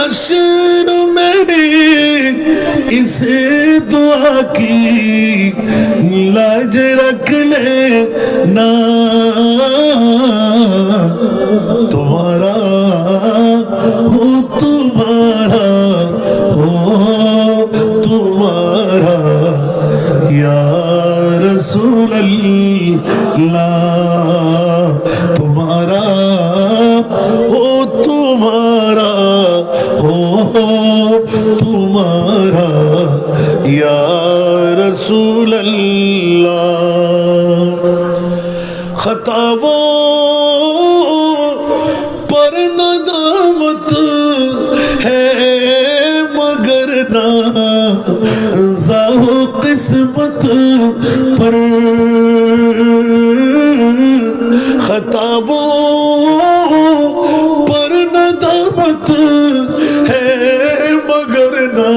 हश्र में इस दुआ की लाज रख ले ना तुम्हारा हो तुम्हारा हो तुम्हारा या रसूल अल्लाह तुम्हारा हो तुम्हारा हो तुम्हारा या रसूल अल्लाह खताबों पर नदामत है मगर ना जाओ किस्मत पर खताबों पर नदामत है मगर ना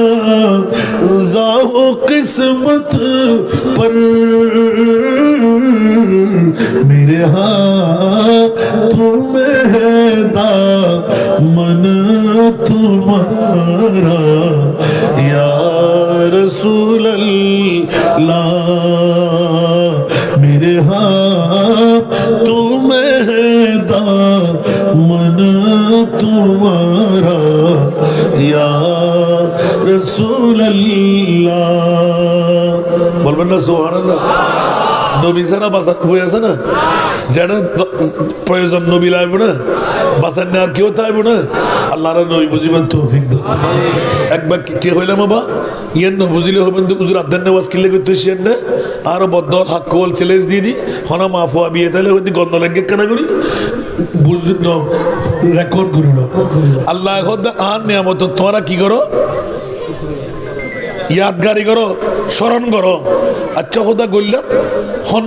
जाओ किस्मत पर मेरे हाथों में है दामन तुम्हारा या रसूल अल्लाह मेरे हाथों में है दामन तुम्हारा या रसूल अल्लाह बोलবেন না সুবহানাল্লাহ নবী ছাড়া বাঁচার উপায় আছে না যেটা প্রয়োজন নবী লাগবে না বাঁচার নেওয়ার কেউ থাকবে না আল্লাহর নবী বুঝিবেন তৌফিক দাও একবার কে হইলাম বাবা ইয়ান না বুঝিলে হবেন তো হুজুর আদান নামাজ কিলে করতে শিয়েন না আরো বদ্ধ হাক কোল চ্যালেঞ্জ দিয়ে দি হনা মাফুয়া বিয়ে তাহলে হইতে গন্ধ লাগে কেন করি বুঝুন না রেকর্ড করি না আল্লাহ খোদা আর নিয়ামত তোরা কি করো यादगारी करो स्मरण करो अच्छा खुदा गोल्ला हन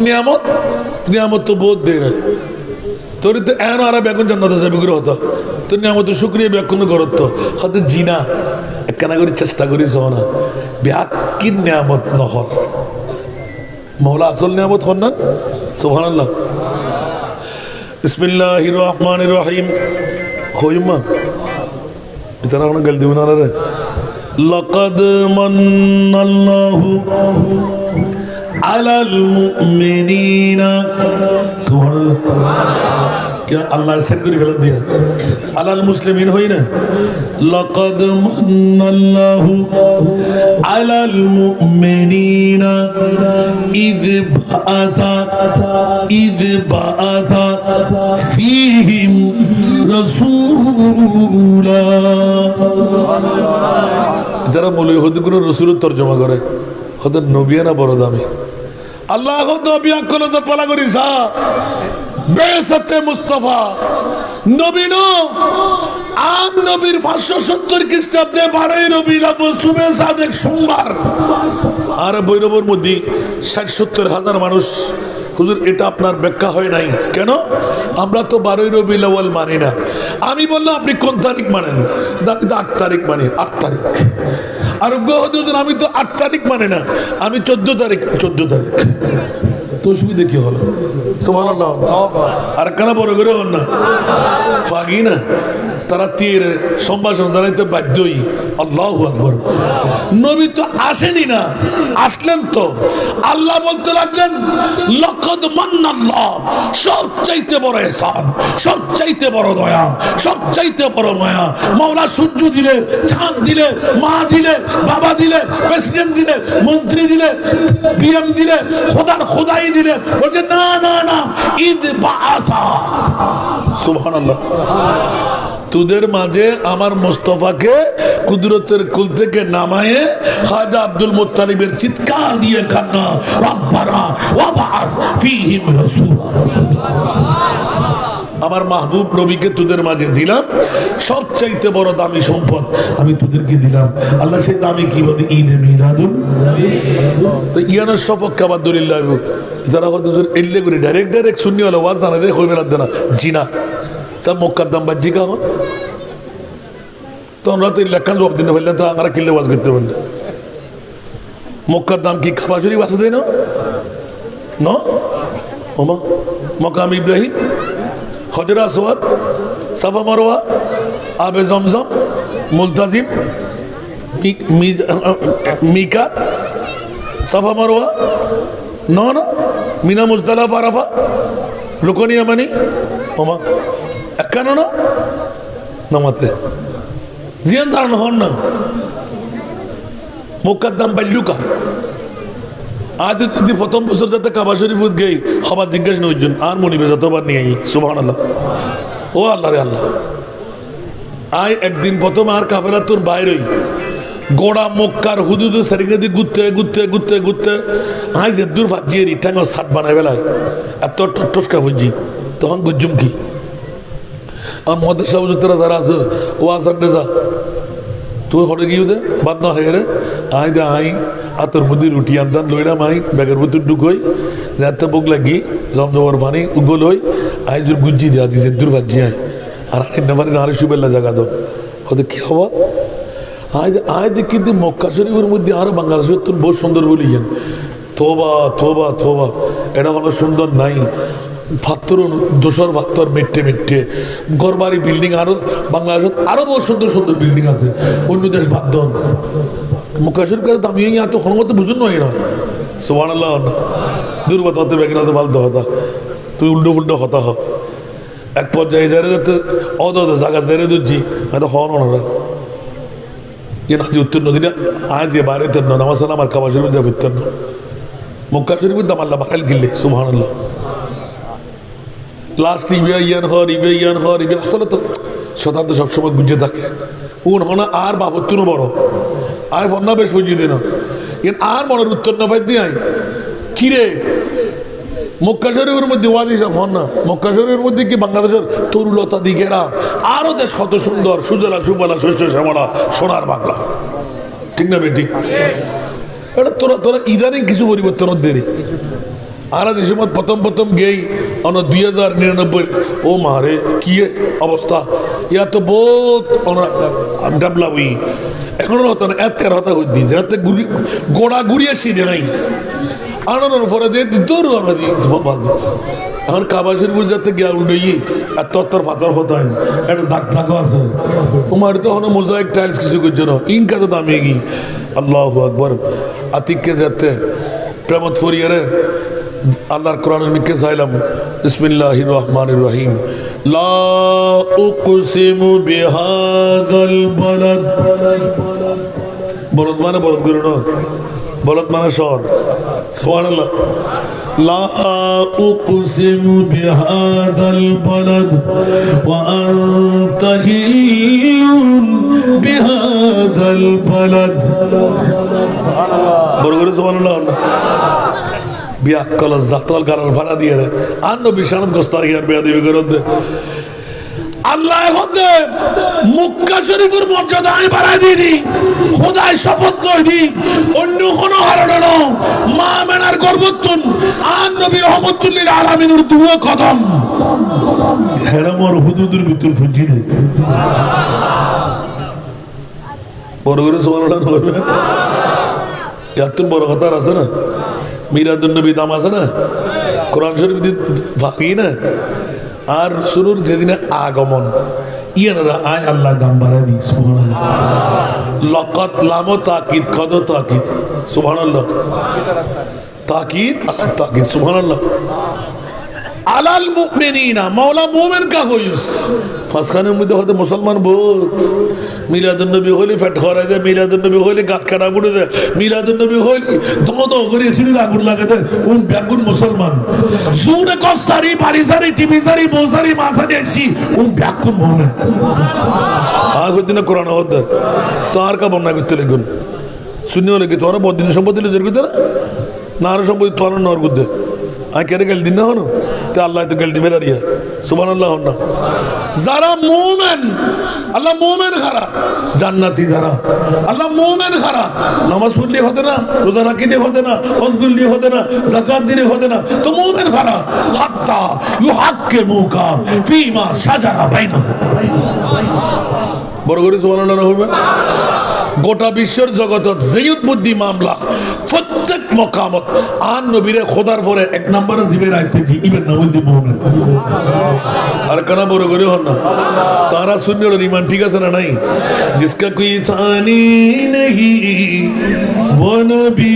नियामत तो बहुत दे रहे তোর তো এন আর বেগুন জান্নাতে যাবে গুলো হতো তোর নিয়ামত শুকরিয়া বেগুন করত হতে জিনা একখানা করে চেষ্টা করি জনা বিহাক্কির নিয়ামত নহল মওলা আসল নিয়ামত হন না সুবহানাল্লাহ বিসমিল্লাহির রহমানির রহিম হইমা ইতারা কোন গলতি বনা রে لقد من الله على المؤمنين سبحان الله क्या अल्लाह से कोई गलत दिया अलाल मुस्लिमीन हुई ना लक़द मन्नल्लाहु अलल मुमिनीना इद बअथा फीहिम रसूला যারা মৌলবী হতে কোনো রসুলের তর্জমা করে হতে নবিয়ানা বড় দামি আল্লাহ নবী আকল পালা করিস বেসাতে মুস্তাফা নবী নো আম নবীর 570 খ্রিস্টাব্দে 12 রবিউল আউয়াল সুবে সাদেক সোমবার আর বৈরবের মধ্যে 60-70 হাজার মানুষ হুজুর এটা আপনার ব্যাখ্যা হয় নাই কেন আমরা তো 12 রবিউল আউয়াল মানি না আমি বললাম আপনি কোন তারিখ মানেন আমি তো 8 তারিখ মানি 8 তারিখ আর হুজুর আমি তো 8 তারিখ মানে না আমি 14 তারিখ তো অসুবিধা কি হলো সুবহানাল্লাহ আর কেন বড় করে হন না ফাগি না তারা তীর সম্ভাষণ জানাইতে বাধ্যই আল্লাহু আকবার নবী তো আসেনি না আসলেন তো আল্লাহ বলতে লাগলেন লাকাদ মান্নাল্লাহ সবচাইতে বড় ihsan সবচাইতে বড় দয়া সবচাইতে বড় মায়া মাওলা সূর্য দিলে চাঁদ দিলে মা দিলে বাবা দিলে প্রেসিডেন্ট দিলে মন্ত্রী দিলে পিএম দিলে খোদাই দিলে বলছে না না না ঈদ বাআসা সুবহানাল্লাহ তোদের মাঝে আমার মুস্তাফাকে কুদরতের কুল থেকে নামায়ে খাজা আব্দুল মুত্তালিবের চিৎকার দিয়ে কান্না রব্বানা ওয়াবাস ফীহিম রাসূলা আমার মাহবুব নবীকে তোদের মাঝে দিলাম সবচাইতে বড় দামি সম্পদ আমি তোদেরকে দিলাম আল্লাহ সেই দামি কি বলে ঈদে মিলাদুন নবী তো ইয়ানার সপক্ষে আবার দলিল লাগবে যারা হয়তো এলে করে ডাইরেক্ট শুনি হলো ওয়াজ জানা দেয় কইবে না দেনা জিনা সব মুকদ্দম বাজি কা হন তো আমরা তো লেখান জবাব দিতে পারলেন তো আমরা কিল্লে ওয়াজ করতে পারলেন মুকদ্দম কি খাবাজুরি ওয়াজ দেয় না নো ওমা মাকাম ইব্রাহিম হজর আসওয়াদ সাফা মারওয়া আবে জমজম মুলতাজিম, মিকা, সাফা মারওয়া, না মিনা, মুজদালিফা, আরাফা, রুকনি ইয়ামানি, ওমা কেন না মাত্রে জিয়ান ধারণ হন না মক্কার দাম বাল্যুকা আদি যদি প্রথম বছর যাতে কাবা শরীফত গেই সবার জিজ্ঞাসা নইজন আর মনিবে যতবার নিয়ে সুবহানাল্লাহ। ও আল্লাহ রে আল্লাহ, আয় একদিন প্রথম আর কাফেরা তোর বাইরে গোড়া মক্কার হুদুদু সারিগাদি ঘুরতে ঘুরতে ঘুরতে ঘুরতে আয় যে দূর ভাজিয়ে রিটাঙ্গ সাত বানায় বেলায় এত টসকা ফুজি তখন গুজুম কি আর মদের সাবুজরা যারা আছে ও আসার যা তুই হরে গিয়ে দে বাদ না হয়ে রে আয় দে আই আর তোর মধ্যে রুটি আনতাম লইলাম আই ব্যাগের ভিতর ঢুকই যাতে বুক লাগি জমজমর পানি উগল হই আই জোর গুজি দিয়ে আজি যে দূর ভাজি আয় আর নেভারি নারে সুবেল্লা জায়গা দাও হতে কি হওয়া আয় দেখি মক্কা শরীফের মধ্যে আরো বাংলাদেশের তুমি বহু সুন্দর বলিয়েন থোবা থোবা থোবা এটা হলো সুন্দর নাই ফাত্তর দোসর ফাত্তর মেট্টে মেট্টে ঘরবাড়ি বিল্ডিং আরো বাংলাদেশের আরো বহু সুন্দর সুন্দর বিল্ডিং আছে অন্য দেশ বাধ্য মক্কা শরীফ কাছে দামি এত ক্ষমত বুঝুন নয় না সুবহানাল্লাহ দুর্গত হতে বেগিনাতে ফালতে হতা তুই উল্টো ফুল্টো হতা হ এক পর্যায়ে যারে যাতে অদ জায়গা জেরে দিচ্ছি হয়তো হন ওনারা ইয়ে নাজি উত্তীর্ণ দিনে আজ যে বাইরে তেন নামাজ আমার কাবা শরীফ যা উত্তীর্ণ মক্কা শরীফের দাম আল্লাহ বাকাল গিলে সুবহানাল্লাহ লাস্ট ইবে ইয়ান হর ইবে আসলে তো শতাব্দ সবসময় গুঁজে থাকে উন হনা আর বাপত্তুনও বড় আয় ফন্না বেশ বুঝিয়ে দিন ইয়ে আর মনের উত্তর না ফাইদ দিয়ে কিরে মক্কা শরীফের মধ্যে ওয়াজি সব হন না মক্কা শরীফের মধ্যে কি বাংলাদেশের তরুলতা দিকেরা আরো দেশ কত সুন্দর সুজলা সুফলা শস্য শ্যামলা সোনার বাংলা ঠিক না বেটি এটা তোরা তোরা ইদানিং কিছু পরিবর্তন দেরি আর দেশের মধ্যে প্রথম গেই 2099 ও মারে কি অবস্থা ইয়া তো বহুত ডেভেলপ হই এখনো হতো না এত হতা হই দি যাতে গোড়া ঘুরিয়ে সিনে নাই আনানোর পরে দিয়ে দৌড় এখন কাবা শরীফ যাতে গিয়া উল্টেই এত ফাতর হতো একটা দাগ থাকা আছে তোমার তো এখন মোজাইক টাইলস কিছু করছে না ইনকা তো দামে গি আল্লাহু আকবার আতিককে যাতে প্রেমত ফরিয়ারে আল্লাহর কোরআনের নিকে চাইলাম বিসমিল্লাহির রহমানির রহিম লা উকসিমু বিহাযাল বালাদ বলদ মানে বলদ গুরু না বলদ মানে শহর সুবহানাল্লাহ লা উকসিমু বিহাযাল বালাদ ওয়া আনতা হিল্লুন বিহাযাল বালাদ বড় করে সুবহানাল্লাহ বিয়া কল জাতল কারণ ভাড়া দিয়ে রে আর নবী শানত গোস্তার ইয়ার বিয়া দিবি করে দে আল্লাহ হতে মক্কা শরীফের মর্যাদা আমি বাড়াই দিই খোদাই শপথ নই দি অন্য কোনো হারণ না মা মেনার গর্বতুন আর নবী রহমতুল্লিল আলামিনের দুয়া কদম হেরামর হুদুদের ভিতর ফুজি নেই বড় করে সুবহানাল্লাহ বলবে এত বড় কথা আছে না মিরাদুন নবী দাম আছে না কোরআন শরীফ ফাঁকি না আর শুরুর যেদিনে আগমন ইয়ানরা আয় আল্লাহ দাম বাড়াই দি সুবহানাল্লাহ লাকাত লামো তাকিদ কদ তাকিদ সুবহানাল্লাহ তাকিদ তাকিদ সুবহানাল্লাহ আলাল মুমিনিনা মাওলা মুমিন কা হইস ফাসখানের মধ্যে হতে মুসলমান বহুত মিলাদুন নবী হইলে ফেট খরাই দে মিলাদুন নবী হইলে গাত কাটা ফুটে দে মিলাদুন নবী হইলে দমদ করে সিঁড়ি আগুন লাগে দে উন ব্যাগুন মুসলমান সুরে কসারি বারিসারি টিপিসারি বৌসারি মাসারি এসি উন ব্যাগুন মুমিন আগুদিন কোরআন হদ তার কা বন্না করতে লাগুন শুনি হলে কি তোরা বদিন সম্পত্তি লে জের কইতে না আর সম্পত্তি তোর নর গুদে আই কেটে গেল দিন না হনো তে আল্লাহ তো গেল দিবে দাঁড়িয়ে সুবহানাল্লাহ না যারা মুমিন আল্লাহ মুমিন খারা জান্নাতি যারা আল্লাহ মুমিন খারা নামাজ পড়লে হতে না রোজা রাখলে হতে না হজ করলে হতে না যাকাত দিলে হতে না তো মুমিন খারা হাত্তা ইউহাক্কিমুকা ফিমা শাজারা বাইনাহুম বড় করে সুবহানাল্লাহ হবে গোটা বিশ্বের জগতত যেই বুদ্ধি মামলা প্রত্যেক মকামত আন নবীরে খোদার পরে এক নম্বরে জিবের আইতে জি ইবেন না বলতে মোহমেন আর কানা বড় করে হন না তারা শূন্য ইমান ঠিক আছে না নাই जिसका कोई थानी नहीं वो नबी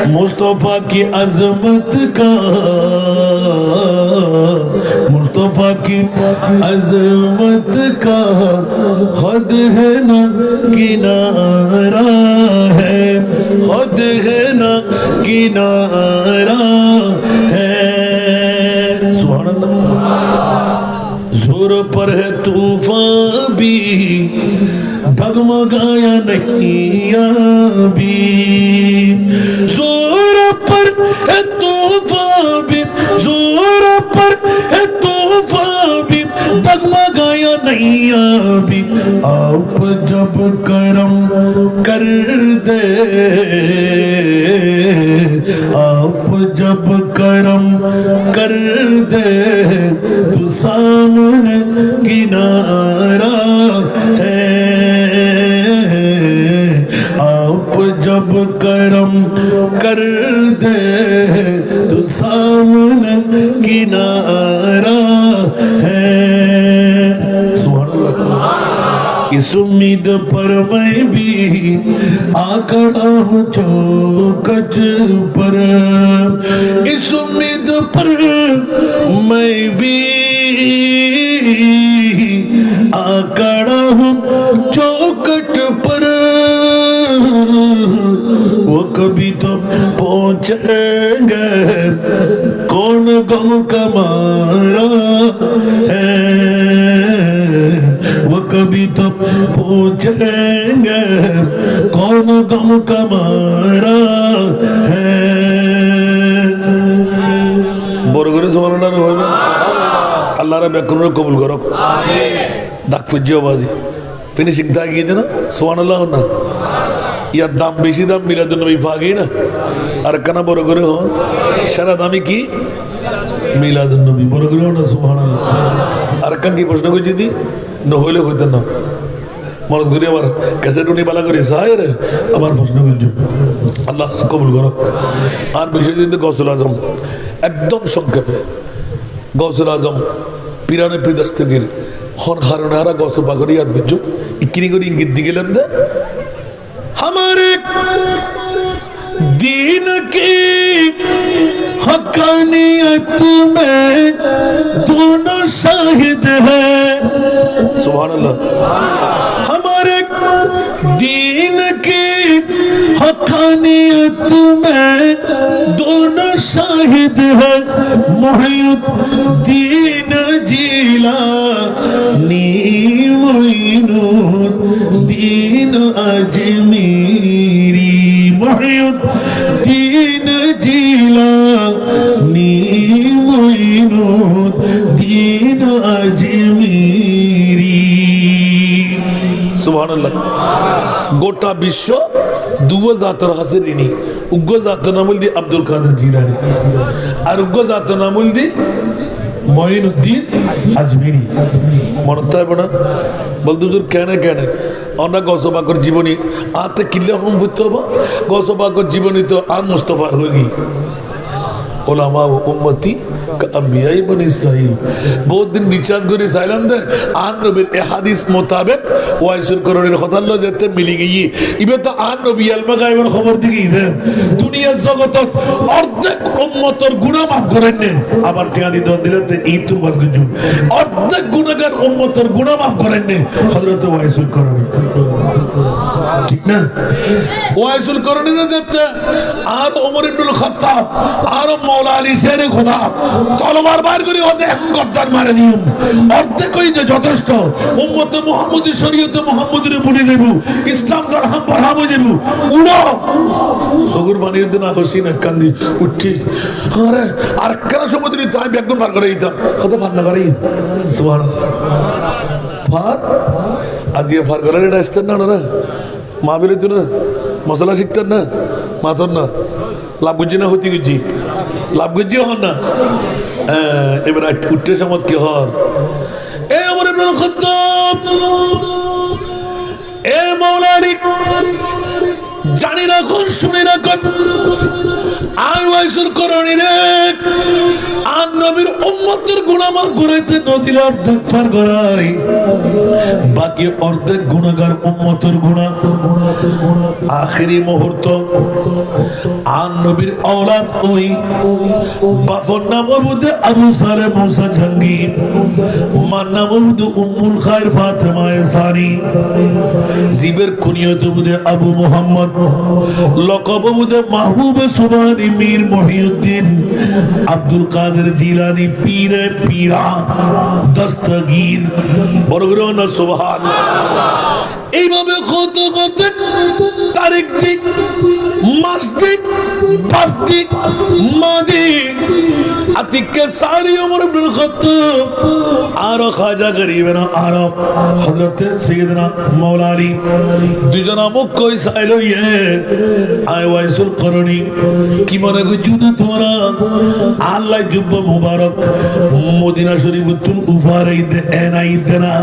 मुस्तफा की अजमत का मुस्तफा की अजमत का खुद है ना किनारा है खुद है ना किनारा है सुभान अल्लाह जोर पर है तूफान भी डगमगाया नहीं अभी जोर पर है तूफान भी जोर पर है तूफान भी डगमगाया नहीं अभी आप जब करम कर दे आप जब करम कर दे तो सामने किनारा है आप जब करम कर दे तो सामने किनारा है सुभान अल्लाह इस उम्मीद पर मैं भी आकड़ा हूँ चौकच पर इस उम्मीद पर मैं भी आकड़ा हूँ चौकट पर वो कभी तो पहुँचेंगे कौन गम कमारा है वो कभी तो पहुँचेंगे कौन गम कमारा है বড় করে সুবহানাল্লাহ হবে আল্লাহ রা ব্যাকরণ কবুল করুক আমিন ডাক ফুজিও বাজি ফিনিশিং দা গিয়ে দেনা সুবহানাল্লাহ না ইয়ার দাম বেশি দাম মিলাদুন নবী ফাগি না আর কানা বড় করে হন সারা দামি কি মিলাদুন নবী বড় করে না সুবহানাল্লাহ আর কান কি প্রশ্ন কই যদি নহলে হইতো না মন ঘুরে আবার ক্যাসেট উনি বালা করি সাহের আবার প্রশ্ন করছো আল্লাহ কবুল করুক আর বিষয় কিন্তু গৌসুল আজম একদম সংক্ষেপে গৌসুল আজম পিরানে প্রিদাস্তগির হন হারনারা গৌসুল পাগড়ি ইয়াদ বিজু ইকিনি করে ইঙ্গিত দিয়ে গেলেন দে हमारे दीन की हक़ानियत में दोनों शाहिद है सुभान अल्लाह हमारे दीन की हक़ानियत में दोनों शाहिद है मुहियुद्दीन जीलानी मुइनुद्दीन अजमेरी मुहियुद्दीन जीलानी मुइनुद्दीन अजमेरी সুবহানাল্লাহ গোটা বিশ্ব দুগো জাতর হাসে ঋণী উগ্র জাতর নামুল দি আব্দুল কাদের জিলানী আর উগ্র জাতর নামুল দি মঈনুদ্দিন আজমেরি মনে থাকবে না বলতে দূর কেন কেন আমরা গৌসবাকর জীবনী আতে কিল্লে হম বুঝতে হবো গৌসবাকর জীবনী তো আর মুস্তফা হয়ে গিয়ে ওলামা ও উম্মতি अंबियाई बन इस्राइल बहुत दिन रिचार्ज করে চাইলাম দে আন নবীর এই হাদিস মোতাবেক ওয়াইসুল করণের কথা ল যেতে মিলি গই ইবে তো আন নবী আলমা গায়বের খবর দিই দে দুনিয়ার জগতত অর্ধেক উম্মতের গুনাহ মাফ করেন নে আবার টিয়া দিতে দিলেতে ঈদ তো বাস গজু অর্ধেক গুনাহগার উম্মতের গুনাহ মাফ করেন নে হযরত ওয়াইসুল করণী ঠিক না ওয়াইসুল করণীর যেতে আর ওমর ইবনুল খাত্তাব আর মাওলা আলী শেরে খোদা তলোয়ার বার করে ওদের এখন গর্দান মারে দিও অর্ধেক কই যে যথেষ্ট উম্মতে মুহাম্মদী শরীয়তে মুহাম্মদীর বুঝে দেব ইসলাম দরহাম বরহাম হয়ে যাব উড়ো সগুর বানিয়ে দিন আকর্ষণ কান্দি উঠি আরে আর কেন সমুদ্রে তাই ব্যাগুন পার করে দিতাম কত ফার না করি সুবহানাল্লাহ ফার আজিয়া ফার করে এটা আসতেন না না মা বলে তো না মশলা শিখতেন না মাতন না লাভ গুজি না হতি গুজি লাভ গুজিও হন না এবার উঠতে সমত কি হন এ ওমর ইবনে খাত্তাব এ মৌলানি জানি রাখুন, শুনে রাখুন, আর ওয়াইসুল করণী রে আর নবীর উম্মতের গুনাহমাফ করাইতে নদীর অর্ধেক পার করাই, বাকি অর্ধেক গুনাহগার উম্মতের গুনাহ। আখেরি মুহূর্ত আর নবীর औलाद ওই বাফর নাম বুদে আবু সালে মুসা জাহাঙ্গীর, মার নাম বুদে উম্মুল খায়র ফাতেমা সানি, জিবের কুনিয়ত বুদে আবু মুহাম্মদ, লকব বুদে মাহবুব সুবহানি মীর মহিউদ্দিন আব্দুল কাদের জিলানি পীরে পীরা দস্তগীর, বড় না সুবহানাল্লাহ। এইভাবে কত কত তারিখ দিক, মাস দিক, বাপ দিক, মা দিক, আতিককে সারি উমর ইবনুল খাত্তাব আর খাজা গরিবেনা আরব হযরত সাইয়েদনা মাওলা আলী দুজন মুখ কই সাইলো ইয়ে আয় ওয়াইসুল করণী কি মনে গুজুদ তোরা আল্লাহ জুব্ব মুবারক মদিনা শরীফ তুন উফারাই দে এনাই দেনা,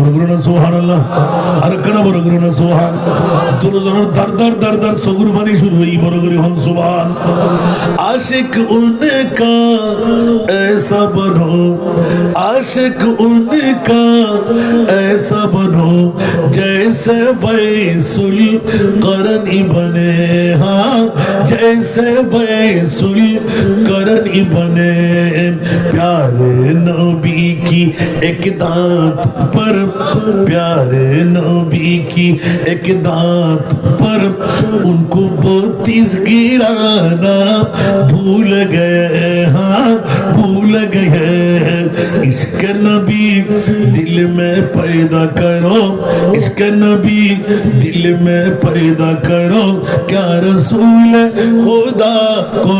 বড় না সুবহানাল্লাহ। আর কেন বড় না সুবহান, তোর দর দর দর দর সগুর পানি শুরু হই, বড় করে হন সুবহান। आशिक उनका ऐसा बनो, आशिक उनका ऐसा बनो जैसे वैसुल करनी बने, हाँ जैसे वैसुल करनी बने। प्यारे नबी की एक दांत पर, प्यारे नबी की एक दांत पर उनको 32 गिराना भूल गए, हाँ भूल गए। इश्क नबी दिल में पैदा करो, इश्क नबी दिल में पैदा करो, क्या रसूल खुदा को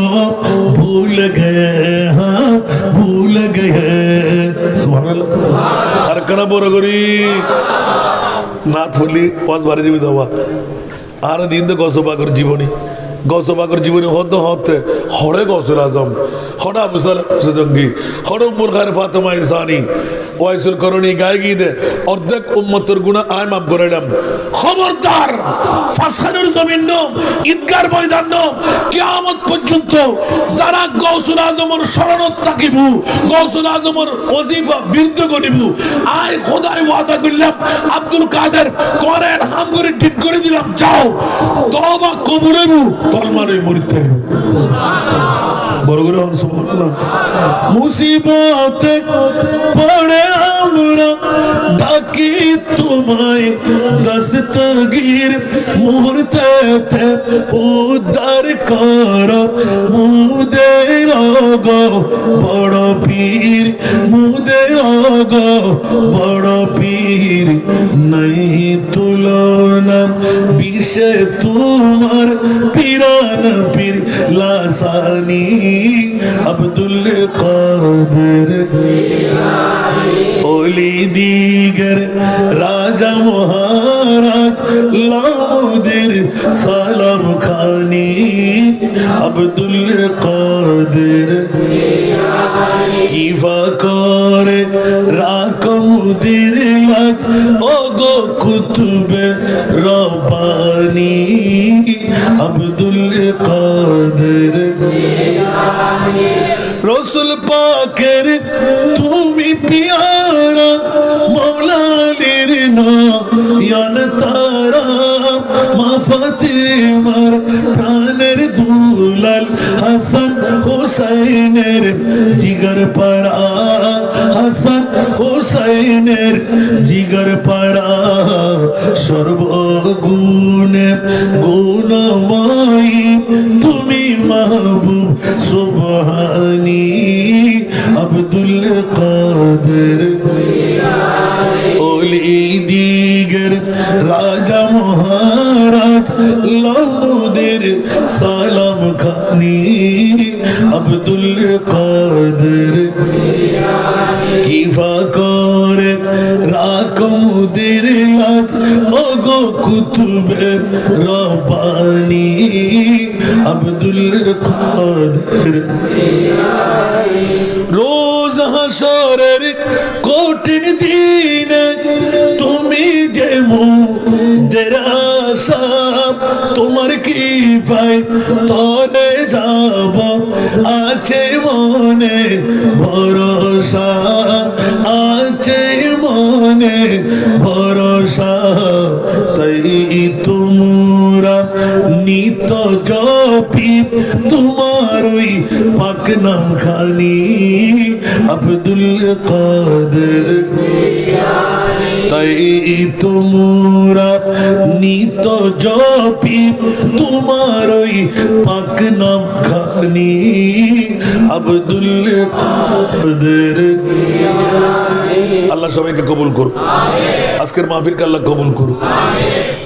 भूल गए, हाँ भूल गए। सुभानअल्लाह। আর কেন বড় করি না ফুলি পাঁচ বারে জীবিত হওয়া আর দিন তো গসবাকর জীবনী, গসবাকর জীবনী হতে হতে হরে গসুল আজম, হরে আবু সালেহ জঙ্গি, হরে উম্মুল খায়র ফাতেমা সানি ওয়াইসুল করণী গায়ে গিয়ে দে অর্ধেক উম্মতের গুনাহ আয় মাফ করাইলাম। খবরদার ফাসানুর জমিন নো ঈদগার ময়দান নো কিয়ামত পর্যন্ত যারা গৌসুল আজমের শরণত থাকিবু, গৌসুল আজমের ওজিফা বিরুদ্ধ করিব, আয় খোদায় ওয়াদা করলাম আব্দুল কাদের করেন হাম করে ঠিক করে দিলাম, যাও তওবা কবুল হইব, কলমারে মরিতে বড় করে হন সুবহানাল্লাহ। মুসিবতে পড়ে আমরা ডাকি তোমায় দস্তগীর, মুহূর্তে উদ্ধার কর মুদের গো বড় পীর, মুদের গো বড় পীর। নাই তুলনা বিষে তোমার পীরান পীর লাসানি আব্দুল কাদের ওলি দিগর রাজা মহারাজ লাউদের সালাম খানি আব্দুল কাদের কিফা করে রাকমুদের লাজ ও গো কুতুবে রব্বানি আব্দুল কাদের রসুল পাকের তুমি পিয়ারা মৌলালির নয়ন তারা, মা ফাতেমার প্রাণের দুলাল হাসান হুসাইনের জিগর পাড়া, হাসান হুসাইনের জিগর পাড়া। সর্বগুণে গুণময়ী তুমি মাহবুব সুবহানি আব্দুল কাদের ওলি দিগর রাজা মহারাজ লাউদের সালাম খানি আব্দুল কাদের কিফা করে রাকমুদের লাজ ও গো কুতুবে রব্বানি আব্দুল কাদের। রোজ হাসরের কঠিন দিনে তুমি যে কিসের আশা তোমার কি পাই তরে যাব আছে মনে ভরসা আছে মনে ভরসা তাই তোমরা নিত জপি তোমার ওই পাক নাম খানি আব্দুল কাদের তাই তোমরা নিত জপি তোমার ওই পাক নাম খানি আব্দুল কাদের। আল্লাহ সবাইকে কবুল করুন, আজকের মাহফিলকে আল্লাহ কবুল করুন।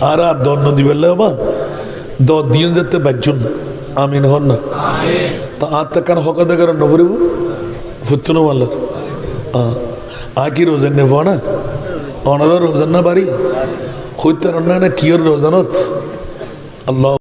আর দন্ন দিবেন বাবা দিন যেতে বাজ্যুন আমিন হন না তা আত্মাকার হকা দেখার নভরিব ফুতুনো আল্লাহ কি রোজান নেব না অনারা রোজান না বাড়ি হইতে না কিয়র রোজানত আল্লাহ